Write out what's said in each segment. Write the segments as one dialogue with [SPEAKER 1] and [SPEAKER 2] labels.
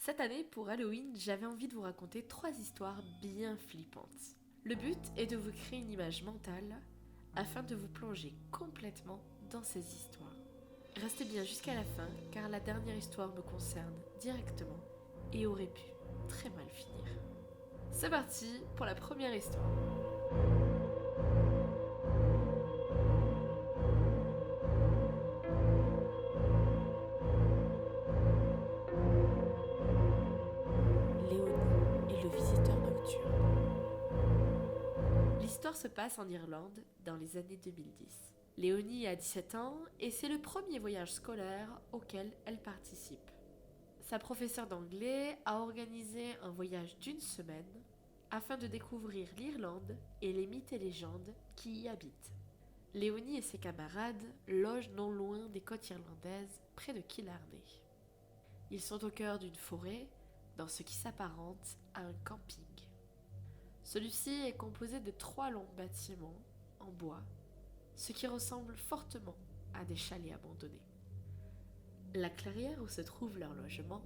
[SPEAKER 1] Cette année, pour Halloween, j'avais envie de vous raconter 3 histoires bien flippantes. Le but est de vous créer une image mentale afin de vous plonger complètement dans ces histoires. Restez bien jusqu'à la fin car la dernière histoire me concerne directement et aurait pu très mal finir. C'est parti pour la première histoire. Léonie et le visiteur nocturne. L'histoire se passe en Irlande dans les années 2010. Léonie a 17 ans et c'est le premier voyage scolaire auquel elle participe. Sa professeure d'anglais a organisé un voyage d'1 semaine afin de découvrir l'Irlande et les mythes et légendes qui y habitent. Léonie et ses camarades logent non loin des côtes irlandaises, près de Killarney. Ils sont au cœur d'une forêt, dans ce qui s'apparente à un camping. Celui-ci est composé de 3 longs bâtiments en bois, ce qui ressemble fortement à des chalets abandonnés. La clairière où se trouve leur logement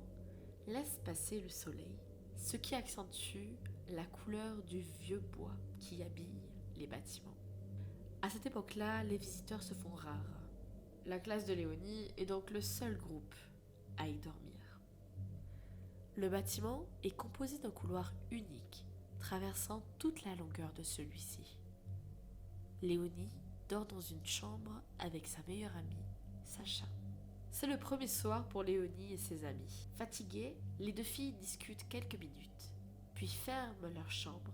[SPEAKER 1] laisse passer le soleil, ce qui accentue la couleur du vieux bois qui habille les bâtiments. À cette époque-là, les visiteurs se font rares. La classe de Léonie est donc le seul groupe à y dormir. Le bâtiment est composé d'un couloir unique, traversant toute la longueur de celui-ci. Léonie dort dans une chambre avec sa meilleure amie, Sacha. C'est le premier soir pour Léonie et ses amis. Fatiguées, les 2 filles discutent quelques minutes, puis ferment leur chambre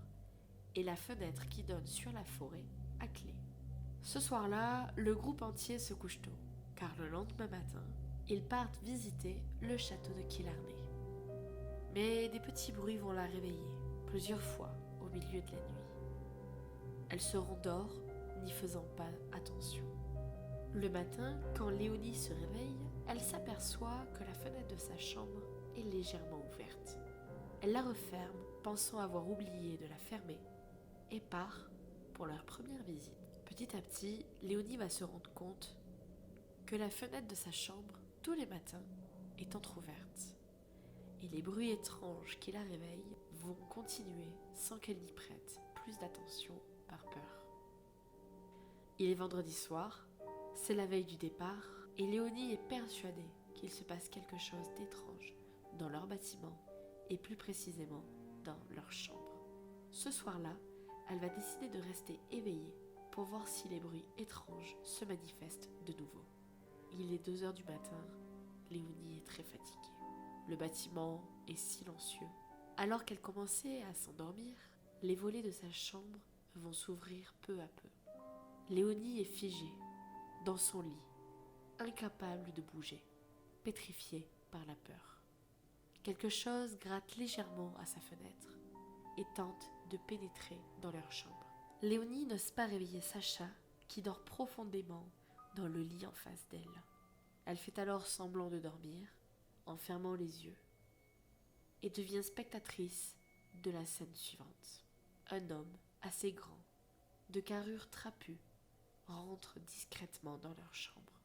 [SPEAKER 1] et la fenêtre qui donne sur la forêt à clé. Ce soir-là, le groupe entier se couche tôt, car le lendemain matin, ils partent visiter le château de Killarney. Mais des petits bruits vont la réveiller plusieurs fois au milieu de la nuit. Elle se rendort, n'y faisant pas attention. Le matin, quand Léonie se réveille, elle s'aperçoit que la fenêtre de sa chambre est légèrement ouverte. Elle la referme, pensant avoir oublié de la fermer, et part pour leur première visite. Petit à petit, Léonie va se rendre compte que la fenêtre de sa chambre, tous les matins, est entr'ouverte. Et les bruits étranges qui la réveillent vont continuer sans qu'elle n'y prête plus d'attention par peur. Il est vendredi soir, c'est la veille du départ, et Léonie est persuadée qu'il se passe quelque chose d'étrange dans leur bâtiment, et plus précisément dans leur chambre. Ce soir-là, elle va décider de rester éveillée pour voir si les bruits étranges se manifestent de nouveau. Il est 2 heures du matin, Léonie est très fatiguée. Le bâtiment est silencieux. Alors qu'elle commençait à s'endormir, les volets de sa chambre vont s'ouvrir peu à peu. Léonie est figée, dans son lit, incapable de bouger, pétrifiée par la peur. Quelque chose gratte légèrement à sa fenêtre et tente de pénétrer dans leur chambre. Léonie n'ose pas réveiller Sacha, qui dort profondément dans le lit en face d'elle. Elle fait alors semblant de dormir, en fermant les yeux, et devient spectatrice de la scène suivante. Un homme assez grand, de carrure trapue, rentre discrètement dans leur chambre.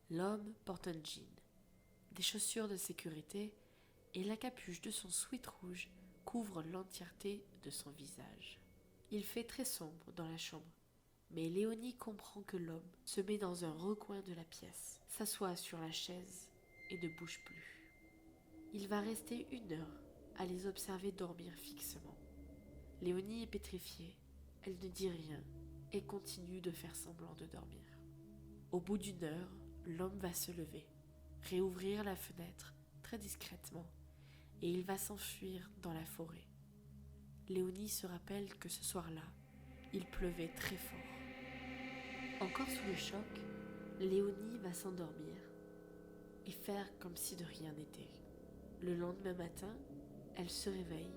[SPEAKER 1] L'homme porte un jean, des chaussures de sécurité et la capuche de son sweat rouge couvre l'entièreté de son visage. Il fait très sombre dans la chambre, mais Léonie comprend que l'homme se met dans un recoin de la pièce, s'assoit sur la chaise et ne bouge plus. Il va rester 1 heure à les observer dormir fixement. Léonie est pétrifiée, elle ne dit rien et continue de faire semblant de dormir. Au bout d'1 heure, l'homme va se lever, réouvrir la fenêtre très discrètement et il va s'enfuir dans la forêt. Léonie se rappelle que ce soir-là, il pleuvait très fort. Encore sous le choc, Léonie va s'endormir et faire comme si de rien n'était. Le lendemain matin, elle se réveille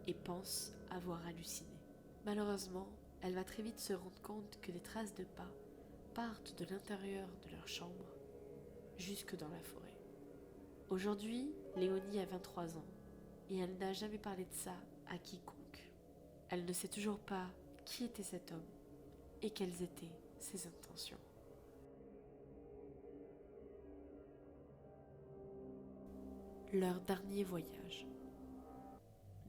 [SPEAKER 1] et pense avoir halluciné. Malheureusement, elle va très vite se rendre compte que des traces de pas partent de l'intérieur de leur chambre jusque dans la forêt. Aujourd'hui, Léonie a 23 ans et elle n'a jamais parlé de ça à quiconque. Elle ne sait toujours pas qui était cet homme et quelles étaient ses intentions. leur dernier voyage.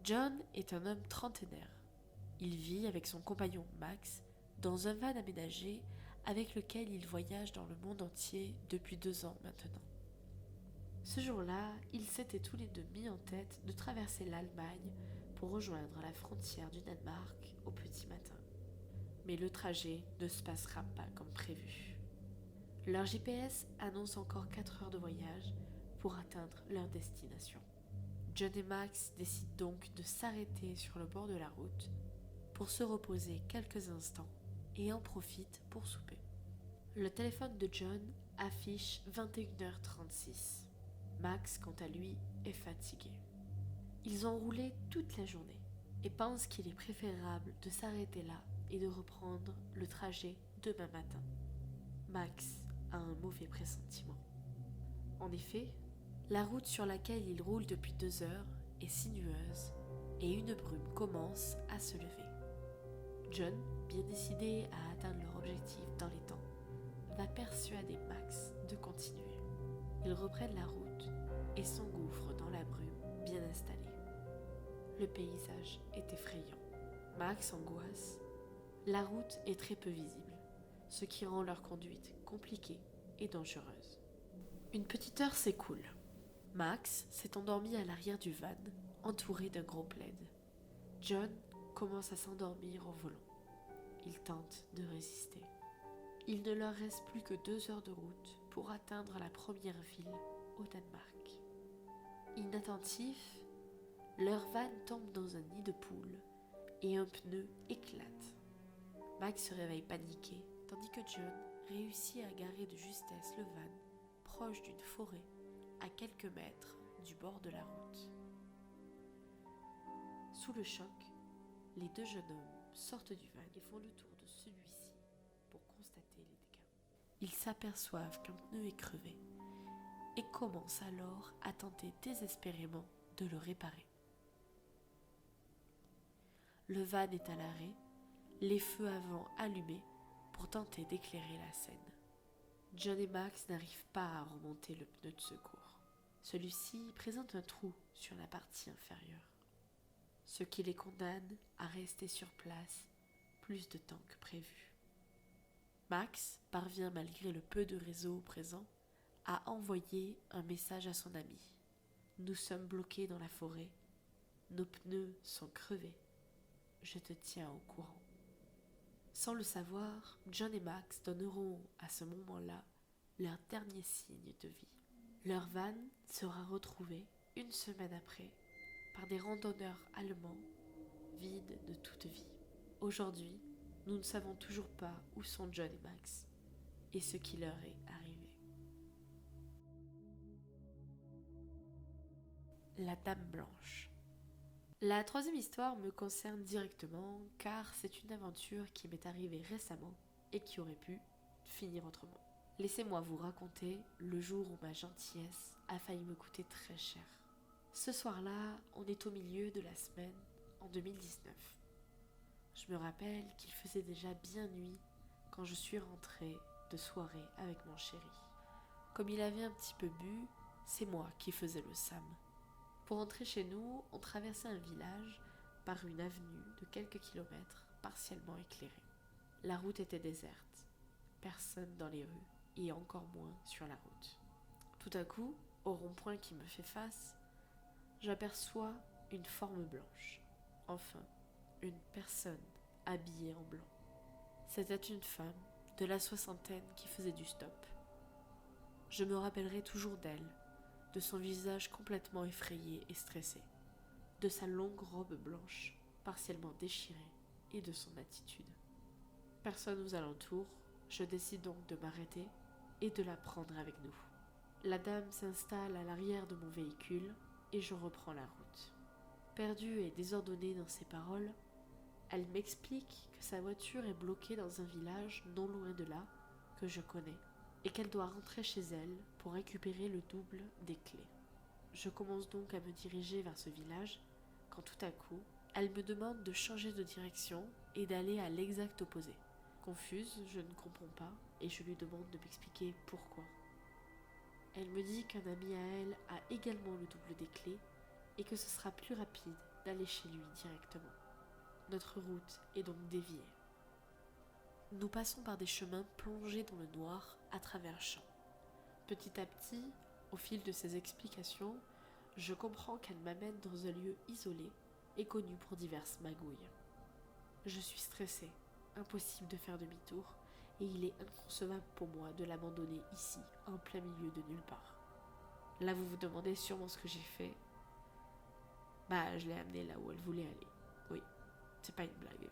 [SPEAKER 1] John est un homme trentenaire. Il vit avec son compagnon Max dans un van aménagé avec lequel il voyage dans le monde entier depuis 2 ans maintenant. Ce jour-là, ils s'étaient tous les deux mis en tête de traverser l'Allemagne pour rejoindre la frontière du Danemark au petit matin. Mais le trajet ne se passera pas comme prévu. Leur GPS annonce encore 4 heures de voyage pour atteindre leur destination. John et Max décident donc de s'arrêter sur le bord de la route pour se reposer quelques instants et en profitent pour souper. Le téléphone de John affiche 21h36. Max, quant à lui, est fatigué. Ils ont roulé toute la journée et pensent qu'il est préférable de s'arrêter là et de reprendre le trajet demain matin. Max a un mauvais pressentiment. En effet, la route sur laquelle ils roulent depuis 2 heures est sinueuse et une brume commence à se lever. John, bien décidé à atteindre leur objectif dans les temps, va persuader Max de continuer. Ils reprennent la route et s'engouffrent dans la brume bien installée. Le paysage est effrayant. Max angoisse. La route est très peu visible, ce qui rend leur conduite compliquée et dangereuse. Une petite heure s'écoule. Max s'est endormi à l'arrière du van, entouré d'un gros plaid. John commence à s'endormir au volant. Il tente de résister. Il ne leur reste plus que 2 heures de route pour atteindre la première ville au Danemark. Inattentifs, leur van tombe dans un nid de poule et un pneu éclate. Max se réveille paniqué, tandis que John réussit à garer de justesse le van proche d'une forêt à quelques mètres du bord de la route. Sous le choc, les 2 jeunes hommes sortent du van et font le tour de celui-ci pour constater les dégâts. Ils s'aperçoivent qu'un pneu est crevé et commencent alors à tenter désespérément de le réparer. Le van est à l'arrêt, les feux avant allumés pour tenter d'éclairer la scène. John et Max n'arrivent pas à remonter le pneu de secours. Celui-ci présente un trou sur la partie inférieure, ce qui les condamne à rester sur place plus de temps que prévu. Max parvient, malgré le peu de réseau présent, à envoyer un message à son ami. « Nous sommes bloqués dans la forêt. Nos pneus sont crevés. Je te tiens au courant. » Sans le savoir, John et Max donneront à ce moment-là leur dernier signe de vie. Leur van sera retrouvé 1 semaine après par des randonneurs allemands vides de toute vie. Aujourd'hui, nous ne savons toujours pas où sont John et Max et ce qui leur est arrivé. La Dame Blanche. La 3e histoire me concerne directement car c'est une aventure qui m'est arrivée récemment et qui aurait pu finir autrement. Laissez-moi vous raconter le jour où ma gentillesse a failli me coûter très cher. Ce soir-là, on est au milieu de la semaine en 2019. Je me rappelle qu'il faisait déjà bien nuit quand je suis rentrée de soirée avec mon chéri. Comme il avait un petit peu bu, c'est moi qui faisais le Sam. Pour entrer chez nous, on traversait un village par une avenue de quelques kilomètres partiellement éclairée. La route était déserte, personne dans les rues et encore moins sur la route. Tout à coup, au rond-point qui me fait face, j'aperçois une forme blanche. Enfin, une personne habillée en blanc. C'était une femme de la soixantaine qui faisait du stop. Je me rappellerai toujours d'elle, de son visage complètement effrayé et stressé, de sa longue robe blanche, partiellement déchirée, et de son attitude. Personne aux alentours, je décide donc de m'arrêter et de la prendre avec nous. La dame s'installe à l'arrière de mon véhicule et je reprends la route. Perdue et désordonnée dans ses paroles, elle m'explique que sa voiture est bloquée dans un village non loin de là, que je connais, et qu'elle doit rentrer chez elle pour récupérer le double des clés. Je commence donc à me diriger vers ce village, quand tout à coup, elle me demande de changer de direction et d'aller à l'exact opposé. Confuse, je ne comprends pas, et je lui demande de m'expliquer pourquoi. Elle me dit qu'un ami à elle a également le double des clés et que ce sera plus rapide d'aller chez lui directement. Notre route est donc déviée. Nous passons par des chemins plongés dans le noir à travers champs. Petit à petit, au fil de ses explications, je comprends qu'elle m'amène dans un lieu isolé et connu pour diverses magouilles. Je suis stressée, impossible de faire demi-tour, et il est inconcevable pour moi de l'abandonner ici, en plein milieu de nulle part. Là, vous vous demandez sûrement ce que j'ai fait. Je l'ai amenée là où elle voulait aller. Oui, c'est pas une blague.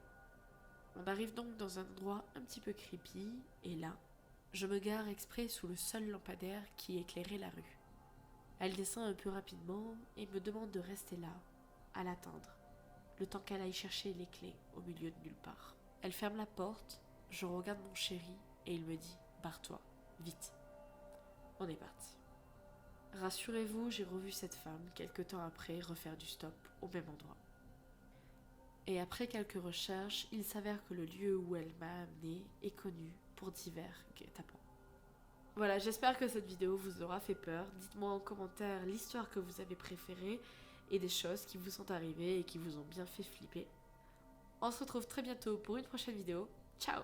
[SPEAKER 1] On arrive donc dans un endroit un petit peu creepy, et là, je me gare exprès sous le seul lampadaire qui éclairait la rue. Elle descend un peu rapidement et me demande de rester là, à l'attendre, le temps qu'elle aille chercher les clés au milieu de nulle part. Elle ferme la porte, je regarde mon chéri et il me dit « Barre-toi, vite ». On est parti. Rassurez-vous, j'ai revu cette femme quelque temps après refaire du stop au même endroit. Et après quelques recherches, il s'avère que le lieu où elle m'a amené est connu pour divers guet-apens. Voilà, j'espère que cette vidéo vous aura fait peur. Dites-moi en commentaire l'histoire que vous avez préférée et des choses qui vous sont arrivées et qui vous ont bien fait flipper. On se retrouve très bientôt pour une prochaine vidéo. Ciao!